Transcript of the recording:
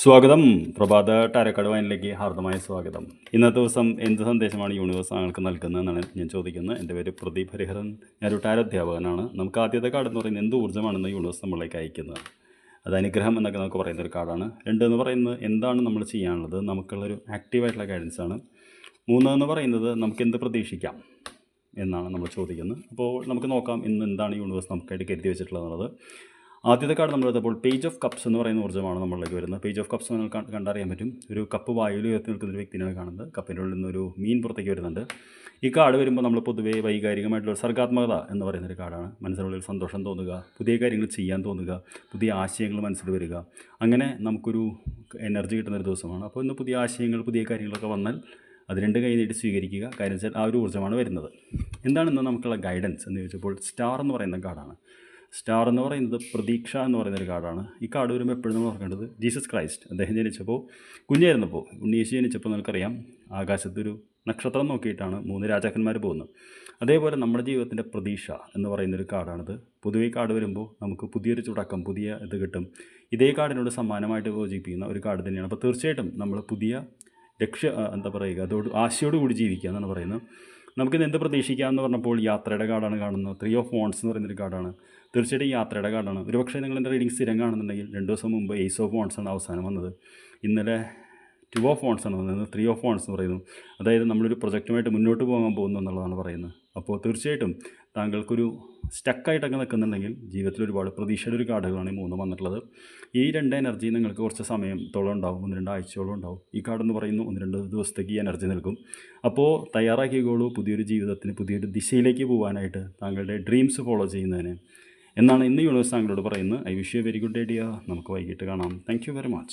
സ്വാഗതം. പ്രഭാത ടാരോക്കാർഡ് വായനയിലേക്ക് ഹാർദമായ സ്വാഗതം. ഇന്നത്തെ ദിവസം എന്ത് സന്ദേശമാണ് യൂണിവേഴ്സ് താങ്കൾക്ക് നൽകുന്നതെന്നാണ് ഞാൻ ചോദിക്കുന്നത്. എൻ്റെ പേര് പ്രദീപ് ഹരിഹരൻ. ഞാനൊരു ടാരോ അധ്യാപകനാണ്. നമുക്ക് ആദ്യത്തെ കാർഡ് എന്ന് പറയുന്നത് എന്ത് ഊർജ്ജമാണെന്ന് യൂണിവേഴ്സ് നമ്മളിലേക്ക് അയക്കുന്നത്. അത് അനുഗ്രഹം എന്നൊക്കെ നമുക്ക് പറയുന്ന ഒരു കാർഡാണ്. 2 എന്ന് പറയുന്നത് എന്താണ് നമ്മൾ ചെയ്യാനുള്ളത്, നമുക്കുള്ളൊരു ആക്റ്റീവായിട്ടുള്ള ഗൈഡൻസാണ്. 3 എന്ന് പറയുന്നത് നമുക്ക് എന്ത് പ്രതീക്ഷിക്കാം എന്നാണ് നമ്മൾ ചോദിക്കുന്നത്. അപ്പോൾ നമുക്ക് നോക്കാം ഇന്ന് എന്താണ് യൂണിവേഴ്സ് നമുക്കായിട്ട് കരുതി വെച്ചിട്ടുള്ളത്. ആദ്യത്തെ കാർഡ് നമ്മൾ എടുത്തപ്പോൾ പേജ് ഓഫ് കപ്സ് എന്ന് പറയുന്ന ഊർജ്ജമാണ് നമ്മളിലേക്ക് വരുന്നത്. പേജ് ഓഫ് കപ്സ് നിങ്ങൾക്ക് കണ്ടറിയാൻ പറ്റും. ഒരു കപ്പ് വായുവിൽ ഉയർത്തി നിൽക്കുന്ന ഒരു വ്യക്തിയാണ് കാണുന്നത്. കപ്പിൻ്റെ ഉള്ളിൽ നിന്നൊരു മീൻ പുറത്തേക്ക് വരുന്നുണ്ട്. ഈ കാർഡ് വരുമ്പോൾ നമ്മൾ പൊതുവേ വൈകാരികമായിട്ടുള്ള സർഗാത്മകത എന്ന് പറയുന്നൊരു കാർഡാണ്. മനസ്സിനുള്ളിൽ സന്തോഷം തോന്നുക, പുതിയ കാര്യങ്ങൾ ചെയ്യാൻ തോന്നുക, പുതിയ ആശയങ്ങൾ മനസ്സിൽ വരിക, അങ്ങനെ നമുക്കൊരു എനർജി കിട്ടുന്നൊരു ദിവസമാണ്. അപ്പോൾ ഇന്ന് പുതിയ ആശയങ്ങൾ, പുതിയ കാര്യങ്ങളൊക്കെ വന്നാൽ അത് 2 കൈ നീട്ടി സ്വീകരിക്കുക. കാര്യം വെച്ചാൽ ആ ഒരു ഊർജ്ജമാണ് വരുന്നത്. എന്താണ് ഇന്ന് നമുക്കുള്ള ഗൈഡൻസ് എന്ന് ചോദിച്ചപ്പോൾ സ്റ്റാർ എന്ന് പറയുന്ന കാർഡാണ്. സ്റ്റാർ എന്ന് പറയുന്നത് പ്രതീക്ഷ എന്ന് പറയുന്നൊരു കാർഡാണ്. ഈ കാർഡ് വരുമ്പോൾ എപ്പോഴും നമ്മൾ ഓർക്കേണ്ടത് ജീസസ് ക്രൈസ്റ്റ് അദ്ദേഹം ജനിച്ചപ്പോൾ, കുഞ്ഞായിരുന്നപ്പോൾ, ഉണ്ണീശു ജനിച്ചപ്പോൾ നിങ്ങൾക്കറിയാം ആകാശത്തൊരു നക്ഷത്രം നോക്കിയിട്ടാണ് 3 രാജാക്കന്മാർ പോകുന്നത്. അതേപോലെ നമ്മുടെ ജീവിതത്തിൻ്റെ പ്രതീക്ഷ എന്ന് പറയുന്നൊരു കാർഡാണിത്. പൊതുവെ കാർഡ് വരുമ്പോൾ നമുക്ക് പുതിയൊരു തുടക്കം, പുതിയ ഇത് കിട്ടും. ഇതേ കാർഡിനോട് സമാനമായിട്ട് യോജിപ്പിക്കുന്ന ഒരു കാർഡ് തന്നെയാണ്. അപ്പോൾ തീർച്ചയായിട്ടും നമ്മൾ പുതിയ എന്താ പറയുക, അതോട് ആശയോടുകൂടി ജീവിക്കുക എന്നാണ് പറയുന്നത്. നമുക്കിത് എന്ത് പ്രതീക്ഷിക്കാമെന്ന് പറഞ്ഞപ്പോൾ യാത്രയുടെ കാർഡാണ് കാണുന്നത്. 3 ഓഫ് വോൺസ് എന്ന് പറയുന്നൊരു കാർഡാണ്. തീർച്ചയായിട്ടും യാത്രയുടെ കാർഡാണ്. ഒരുപക്ഷെ നിങ്ങൾ എൻ്റെ റീഡിംഗ് സ്ഥിരം കാണുന്നുണ്ടെങ്കിൽ 2 ദിവസം മുമ്പ് ഏസ് ഓഫ് വോൺസ് ആണ് അവസാനം വന്നത്. ഇന്നലെ 2 ഓഫ് വോൺസ് ആണ് വന്നത്. 3 ഓഫ് വോൺസ് എന്ന് പറയുന്നു. അതായത് നമ്മളൊരു പ്രൊജക്റ്റുമായിട്ട് മുന്നോട്ട് പോകാൻ പോകുന്നു എന്നുള്ളതാണ് പറയുന്നത്. അപ്പോൾ തീർച്ചയായിട്ടും താങ്കൾക്കൊരു സ്റ്റക്കായിട്ടൊക്കെ നിൽക്കുന്നുണ്ടെങ്കിൽ ജീവിതത്തിൽ ഒരുപാട് പ്രതീക്ഷയുടെ ഒരു കാർഡുകളാണ് ഈ 3 വന്നിട്ടുള്ളത്. ഈ 2 എനർജി നിങ്ങൾക്ക് കുറച്ച് സമയത്തോളം ഉണ്ടാവും, 1-2 ആഴ്ചയോളം ഉണ്ടാവും. ഈ കാർഡെന്ന് പറയുന്നു 1-2 ദിവസത്തേക്ക് ഈ എനർജി നൽകും. അപ്പോൾ തയ്യാറാക്കിക്കോളൂ പുതിയൊരു ജീവിതത്തിന്, പുതിയൊരു ദിശയിലേക്ക് പോകാനായിട്ട്, താങ്കളുടെ ഡ്രീംസ് ഫോളോ ചെയ്യുന്നതിന് എന്നാണ് ഇന്ന് യൂണിവേഴ്സ് താങ്കളോട് പറയുന്നത്. I wish you A very good idea. നമുക്ക് വൈകിട്ട് കാണാം. Thank you very much.